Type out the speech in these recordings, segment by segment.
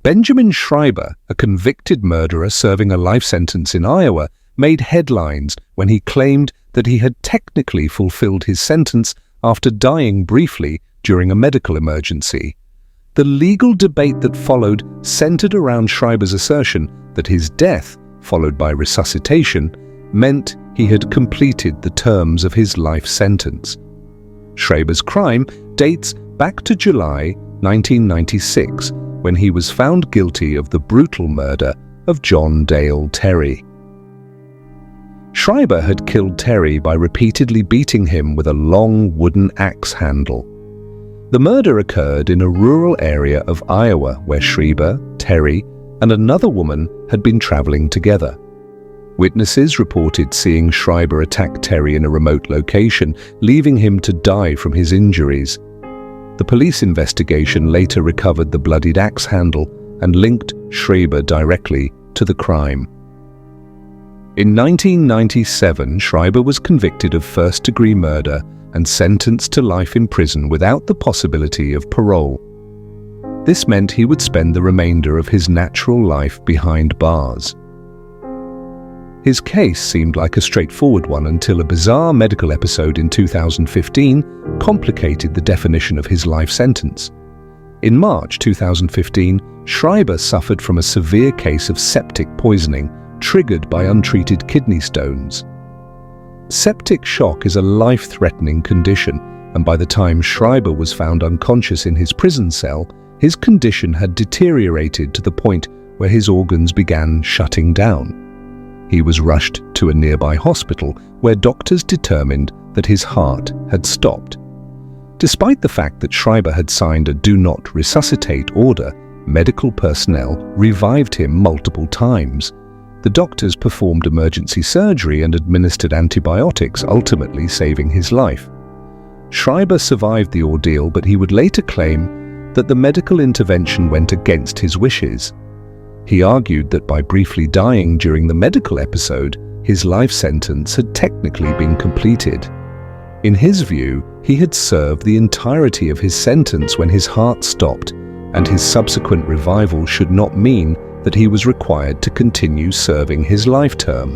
Benjamin Schreiber, a convicted murderer serving a life sentence in Iowa, made headlines when he claimed that he had technically fulfilled his sentence after dying briefly during a medical emergency. The legal debate that followed centered around Schreiber's assertion that his death, followed by resuscitation, meant he had completed the terms of his life sentence. Schreiber's crime dates back to July 1996, when he was found guilty of the brutal murder of John Dale Terry. Schreiber had killed Terry by repeatedly beating him with a long wooden axe handle. The murder occurred in a rural area of Iowa where Schreiber, Terry, and another woman had been traveling together. Witnesses reported seeing Schreiber attack Terry in a remote location, leaving him to die from his injuries. The police investigation later recovered the bloodied axe handle and linked Schreiber directly to the crime. In 1997, Schreiber was convicted of first-degree murder and sentenced to life in prison without the possibility of parole. This meant he would spend the remainder of his natural life behind bars. His case seemed like a straightforward one until a bizarre medical episode in 2015 complicated the definition of his life sentence. In March 2015, Schreiber suffered from a severe case of septic poisoning triggered by untreated kidney stones. Septic shock is a life-threatening condition, and by the time Schreiber was found unconscious in his prison cell, his condition had deteriorated to the point where his organs began shutting down. He was rushed to a nearby hospital where doctors determined that his heart had stopped. Despite the fact that Schreiber had signed a do not resuscitate order, medical personnel revived him multiple times. The doctors performed emergency surgery and administered antibiotics, ultimately saving his life. Schreiber survived the ordeal, but he would later claim that the medical intervention went against his wishes. He argued that by briefly dying during the medical episode, his life sentence had technically been completed. In his view, he had served the entirety of his sentence when his heart stopped, and his subsequent revival should not mean that he was required to continue serving his life term.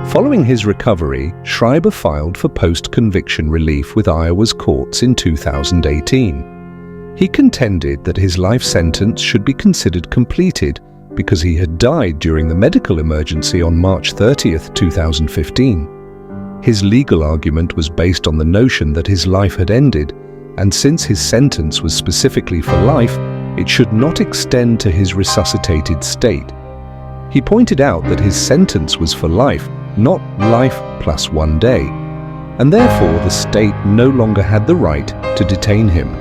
Following his recovery, Schreiber filed for post-conviction relief with Iowa's courts in 2018. He contended that his life sentence should be considered completed because he had died during the medical emergency on March 30, 2015. His legal argument was based on the notion that his life had ended, and since his sentence was specifically for life, it should not extend to his resuscitated state. He pointed out that his sentence was for life, not life plus 1 day, and therefore the state no longer had the right to detain him.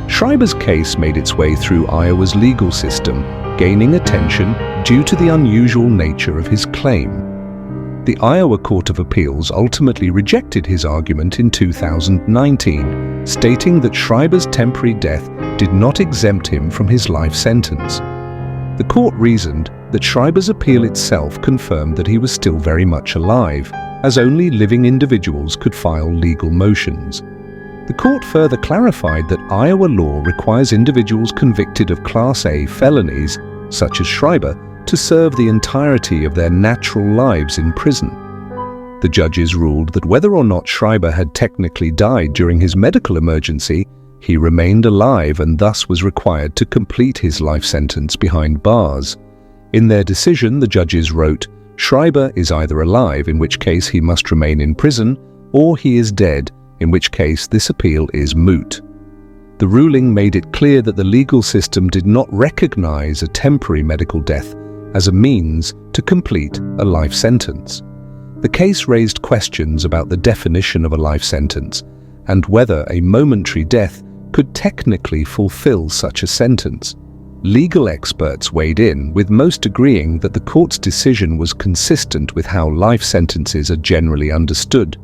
Schreiber's case made its way through Iowa's legal system, gaining attention due to the unusual nature of his claim. The Iowa Court of Appeals ultimately rejected his argument in 2019, stating that Schreiber's temporary death did not exempt him from his life sentence. The court reasoned that Schreiber's appeal itself confirmed that he was still very much alive, as only living individuals could file legal motions. The court further clarified that Iowa law requires individuals convicted of Class A felonies, such as Schreiber, to serve the entirety of their natural lives in prison. The judges ruled that whether or not Schreiber had technically died during his medical emergency, he remained alive and thus was required to complete his life sentence behind bars. In their decision, the judges wrote, "Schreiber is either alive, in which case he must remain in prison, or he is dead, in which case this appeal is moot." The ruling made it clear that the legal system did not recognize a temporary medical death as a means to complete a life sentence. The case raised questions about the definition of a life sentence and whether a momentary death could technically fulfill such a sentence. Legal experts weighed in, with most agreeing that the court's decision was consistent with how life sentences are generally understood.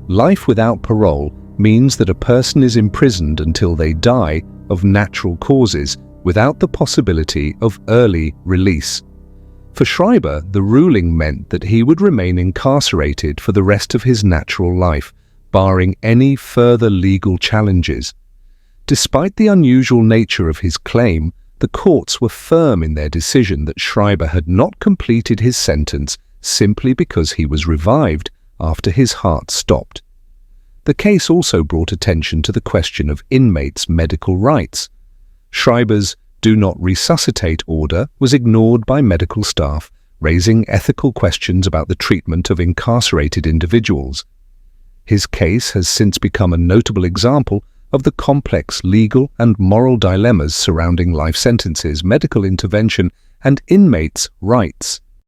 Life without parole means that a person is imprisoned until they die of natural causes without the possibility of early release. For Schreiber, the ruling meant that he would remain incarcerated for the rest of his natural life, barring any further legal challenges. Despite the unusual nature of his claim, the courts were firm in their decision that Schreiber had not completed his sentence simply because he was revived after his heart stopped. The case also brought attention to the question of inmates' medical rights. Schreiber's "do not resuscitate" order was ignored by medical staff, raising ethical questions about the treatment of incarcerated individuals. His case has since become a notable example of the complex legal and moral dilemmas surrounding life sentences, medical intervention, and inmates' rights.